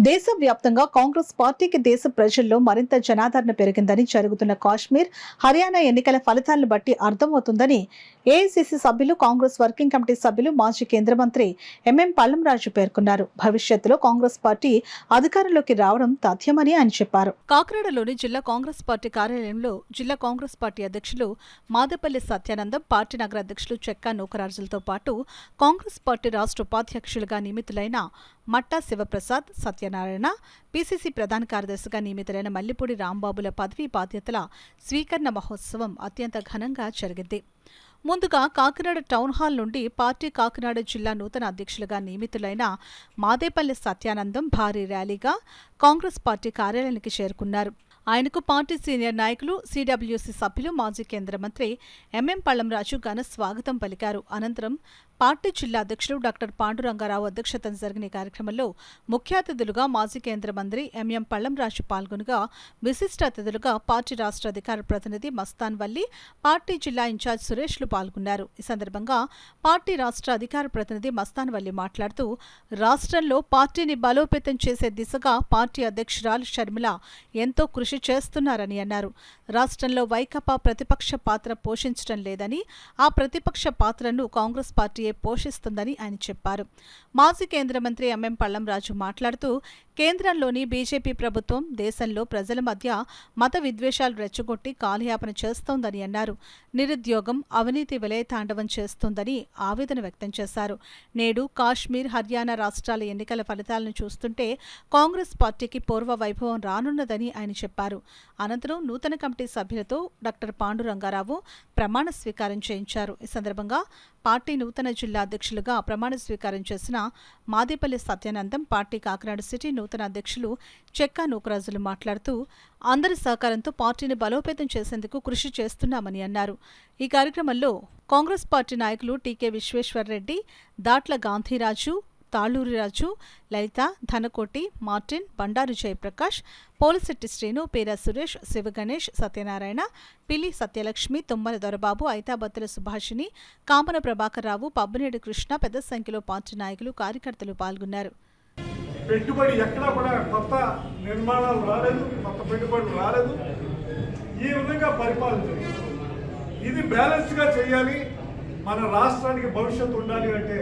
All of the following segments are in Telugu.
దేశవ్యాప్తంగా కాంగ్రెస్ పార్టీకి దేశ ప్రజల్లో మరింత జనాదరణ పెరిగిందని, జరుగుతున్న కాశ్మీర్, హర్యానా ఎన్నికల ఫలితాలను బట్టి అర్థమవుతుందని ఏఐసీసీ సభ్యులు, కాంగ్రెస్ వర్కింగ్ కమిటీ సభ్యులు, మాజీ కేంద్ర మంత్రి ఎంఎం పల్లంరాజు పేర్కొన్నారు. భవిష్యత్తులో కాంగ్రెస్ పార్టీ అధికారంలోకి రావడం తథ్యమని ఆయన చెప్పారు. కాకినాడలోని జిల్లా కాంగ్రెస్ పార్టీ కార్యాలయంలో జిల్లా కాంగ్రెస్ పార్టీ అధ్యక్షులు మాదేపల్లి సత్యానందం, పార్టీ నగర అధ్యక్షులు చెక్కా నూకరాజులతో పాటు కాంగ్రెస్ పార్టీ రాష్ట్ర ఉపాధ్యక్షులుగా నియమితులైన మట్టా శివప్రసాద్, సత్యనారాయణ, పీసీసీ ప్రధాన కార్యదర్శిగా నియమితులైన మల్లిపూడి రాంబాబుల పదవీ బాధ్యతల స్వీకరణ మహోత్సవం అత్యంత ఘనంగా జరిగింది. ముందుగా కాకినాడ టౌన్ హాల్ నుండి పార్టీ కాకినాడ జిల్లా నూతన అధ్యక్షులుగా నియమితులైన మాదేపల్లి సత్యానందం భారీ ర్యాలీగా కాంగ్రెస్ పార్టీ కార్యాలయానికి చేరుకున్నారు. ఆయనకు పార్టీ సీనియర్ నాయకులు, సీడబ్ల్యూసీ సభ్యులు, మాజీ కేంద్ర మంత్రి ఎంఎం పల్లంరాజు ఘన స్వాగతం పలికారు. అనంతరం పార్టీ జిల్లా అధ్యక్షులు డాక్టర్ పాండురంగారావు అధ్యక్షతన జరిగిన కార్యక్రమంలో ముఖ్య అతిథులుగా మాజీ కేంద్ర మంత్రి ఎంఎం పల్లంరాజు పాల్గొనగా, విశిష్ట అతిథులుగా పార్టీ రాష్ట్ర అధికార ప్రతినిధి మస్తాన్ వల్లి, పార్టీ జిల్లా ఇన్ఛార్జ్ సురేష్లు పాల్గొన్నారు. ఈ సందర్భంగా పార్టీ రాష్ట్ర అధికార ప్రతినిధి మస్తాన్ వల్లి మాట్లాడుతూ, రాష్ట్రంలో పార్టీని బలోపేతం చేసే దిశగా పార్టీ అధ్యక్షురాలు షర్మిల ఎంతో కృషి చేస్తున్నారని అన్నారు. రాష్ట్రంలో వైకాపా ప్రతిపక్ష పాత్ర పోషించడం లేదని, ఆ ప్రతిపక్ష పాత్రను కాంగ్రెస్ పార్టీయే పోషిస్తుందని ఆయన చెప్పారు. మాజీ కేంద్ర మంత్రి ఎంఎం పల్లంరాజు మాట్లాడుతూ, కేంద్రంలోని బీజేపీ ప్రభుత్వం దేశంలో ప్రజల మధ్య మత విద్వేషాలు రెచ్చగొట్టి కాలయాపన చేస్తోందని అన్నారు. నిరుద్యోగం, అవినీతి విలయతాండవం చేస్తోందని ఆవేదన వ్యక్తం చేశారు. నేడు కాశ్మీర్, హర్యానా రాష్ట్రాల ఎన్నికల ఫలితాలను చూస్తుంటే కాంగ్రెస్ పార్టీకి పూర్వ వైభవం రానున్నదని ఆయన చెప్పారు. అనంతరం నూతన కమిటీ సభ్యులతో డాక్టర్ పాండురంగారావు ప్రమాణ స్వీకారం చేయించారు. ఈ సందర్భంగా పార్టీ నూతన జిల్లా అధ్యక్షులుగా ప్రమాణ స్వీకారం చేసిన మాదేపల్లి సత్యానందం, పార్టీ కాకినాడ సిటీ నూతన అధ్యక్షులు చెక్కా నూకరాజులు మాట్లాడుతూ, అందరి సహకారంతో పార్టీని బలోపేతం చేసేందుకు కృషి చేస్తున్నామని అన్నారు. ఈ కార్యక్రమంలో కాంగ్రెస్ పార్టీ నాయకులు టీకే విశ్వేశ్వర్రెడ్డి, దాట్ల గాంధీరాజు, తాళూరిరాజు, లలిత, ధనకోటి, మార్టిన్, బండారు జయప్రకాష్, పోలిశెట్టి శ్రీను, పేర సురేష్, శివగణేష్, సత్యనారాయణ, పిల్లి సత్యలక్ష్మి, తుమ్మల దొరబాబు, ఐతాబత్తుల సుభాషిణి, కామన ప్రభాకర్రావు, పబ్బనేడు కృష్ణ పెద్ద సంఖ్యలో పార్టీ నాయకులు, కార్యకర్తలు పాల్గొన్నారు. పెట్టుబడి ఎక్కడా కూడా కొత్త నిర్మాణాలు రాలేదు, కొత్త పెట్టుబడులు రాలేదు. ఈ విధంగా పరిపాలన ఇది బ్యాలెన్స్గా చేయాలి. మన రాష్ట్రానికి భవిష్యత్తు ఉండాలి అంటే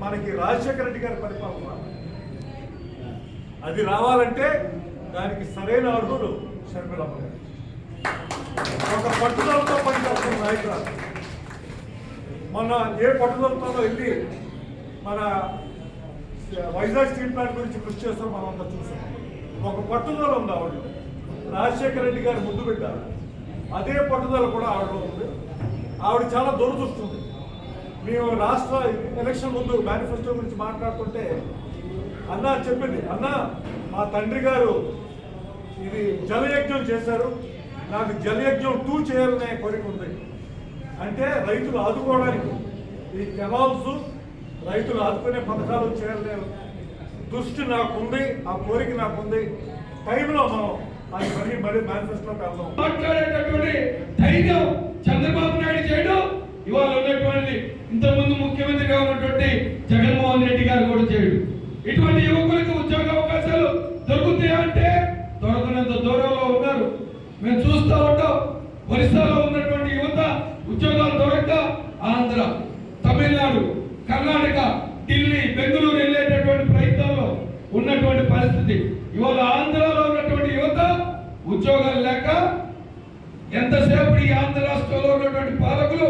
మనకి రాజశేఖర రెడ్డి గారి పరిపాలన అది రావాలంటే దానికి సరైన అర్హులు షర్మిలమ్మ గారు. ఒక పట్టుదలతో పనిచేస్తున్న నాయకురాలు. మొన్న ఏ పట్టుదలతో వెళ్ళి మన వైజాగ్ స్టీల్ ప్లాంట్ గురించి కృషి చేస్తాం మనం అంతా చూసాం. ఒక పట్టుదల ఉంది ఆవిడ. రాజశేఖర రెడ్డి గారు ముద్దు పెట్టారు. అదే పట్టుదల కూడా ఆవిడలో ఉంది. ఆవిడ చాలా దొరుకుతుంది. మేము రాష్ట్ర ఎలక్షన్ ముందు మేనిఫెస్టో గురించి మాట్లాడుతుంటే అన్న చెప్పింది, అన్న మా తండ్రి గారు ఇది జలయజ్ఞం చేశారు, నాకు జలయజ్ఞం 2 చేయాలనే కోరిక ఉంది. అంటే రైతులు ఆదుకోవడానికి ఈ కెనాల్స్, రైతులు ఆదుకునే పథకాలు చేయాలనే దృష్టి నాకుంది, ఆ కోరిక నాకుంది. టైంలో మనం అది మళ్ళీ మేనిఫెస్టోకి వెళ్దాం. మాట్లాడేటటువంటి ధైర్యం చంద్రబాబు నాయుడు చేయడం ఇవాళ ఉన్నటువంటి ఇంతకుముందు ముఖ్యమంత్రిగా ఉన్నటువంటి జగన్మోహన్ రెడ్డి గారు కూడా చేయడు. ఇటువంటి యువకులకు ఉద్యోగ అవకాశాలు దొరుకుతాయంటే దొరకనంత దూరంలో ఉన్నారు. మేము చూస్తూ ఉంటాం. ఒరిస్సాలో ఉన్నటువంటి యువత ఉద్యోగాలు దొరక్క ఆంధ్ర, తమిళనాడు, కర్ణాటక, ఢిల్లీ, బెంగళూరు వెళ్ళేటటువంటి ప్రయత్నంలో ఉన్నటువంటి పరిస్థితి. ఇవాళ ఆంధ్రలో ఉన్నటువంటి యువత ఉద్యోగాలు లేక ఎంతసేపు ఈ ఆంధ్ర రాష్ట్రంలో ఉన్నటువంటి పాలకులు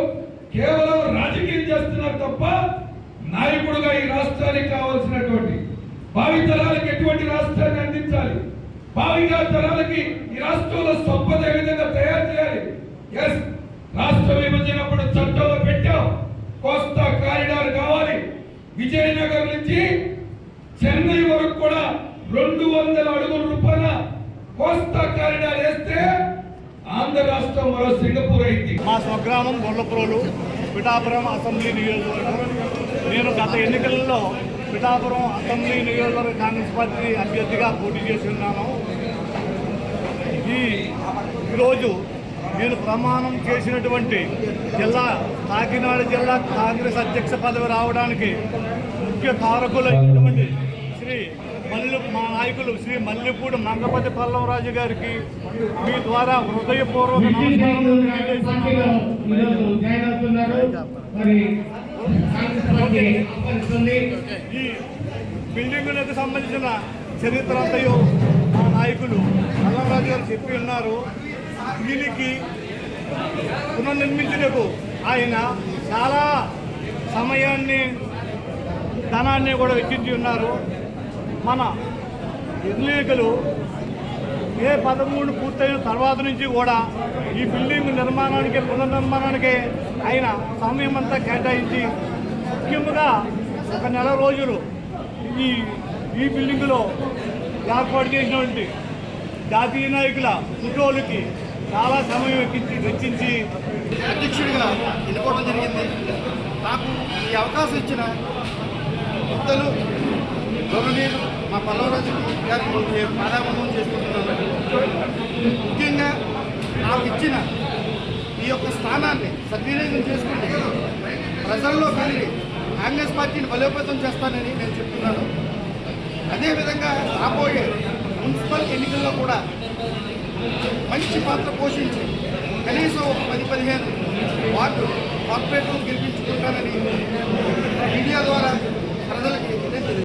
కేవలం రాజకీయం చేస్తున్నారు తప్ప నాయకుడుగా ఈ రాష్ట్రానికి కావాల్సినటువంటి భావితరాలకు ఎటువంటి రాష్ట్రాన్ని అందించాలి, భావిగా తరాలకి ఈ రాష్ట్రంలో సంపద ఏ విధంగా తయారు చేయాలి. ఎస్, రాష్ట్ర విభజనప్పుడు చట్టంలో పెట్టాం, కోస్తా కారిడార్ కావాలి. విజయనగరం నుంచి చెన్నై వరకు కూడా 200 అడుగుల రూపాయల కోస్తా కారిడార్ వేస్తే ఆంధ్ర రాష్ట్రం మరో సింగపూర్ అయింది. మా స్వగ్రామం గొల్లప్రోలు, పిఠాపురం అసెంబ్లీ నియోజకవర్గం. నేను గత ఎన్నికలలో పిఠాపురం అసెంబ్లీ నియోజకవర్గ కాంగ్రెస్ పార్టీ అభ్యర్థిగా పోటీ చేసి ఉన్నాను. ఈరోజు నేను ప్రమాణం చేసినటువంటి జిల్లా కాకినాడ జిల్లా కాంగ్రెస్ అధ్యక్ష పదవి రావడానికి ముఖ్య కారకులైనటువంటి శ్రీ మల్లిపూడి మా నాయకులు శ్రీ మల్లెపూడి మంగపతి పల్లవరాజు గారికి మీ ద్వారా హృదయపూర్వక నమస్కారాలు ఈ బిల్డింగులకు సంబంధించిన చరిత్ర అంతయో మా నాయకులు పల్లవరాజు గారు చెప్పి ఉన్నారు. దీనికి పునర్నిర్మించుటకు ఆయన చాలా సమయాన్ని ధనాన్ని కూడా వెచ్చించి ఉన్నారు. మన ఎన్నికలు మే 13 పూర్తయిన తర్వాత నుంచి కూడా ఈ బిల్డింగ్ నిర్మాణానికి పునర్నిర్మాణానికి ఆయన సమయం అంతా కేటాయించి ముఖ్యంగా 1 నెల రోజులు ఈ బిల్డింగులో ఏర్పాటు చేసినటువంటి జాతీయ నాయకుల ఫోటోలకి చాలా సమయం వెచ్చించి అధ్యక్షుడిగా ఎన్నుకోవడం జరిగింది. నాకు ఈ అవకాశం ఇచ్చిన పెద్దలు గౌరవనీయులు మా పల్లవరాజు గారికి నేను పాదాబంధం చేసుకుంటున్నాను. ముఖ్యంగా నాకు ఇచ్చిన ఈ యొక్క స్థానాన్ని సద్వినియోగం చేసుకుంటే ప్రజల్లో కలిగి కాంగ్రెస్ పార్టీని బలోపేతం చేస్తానని నేను చెప్తున్నాను. అదేవిధంగా రాబోయే మున్సిపల్ ఎన్నికల్లో కూడా మంచి పాత్ర పోషించి కనీసం 10-15 వార్డు కార్పొరేటర్లు గెలిపించుకుంటానని మీడియా ద్వారా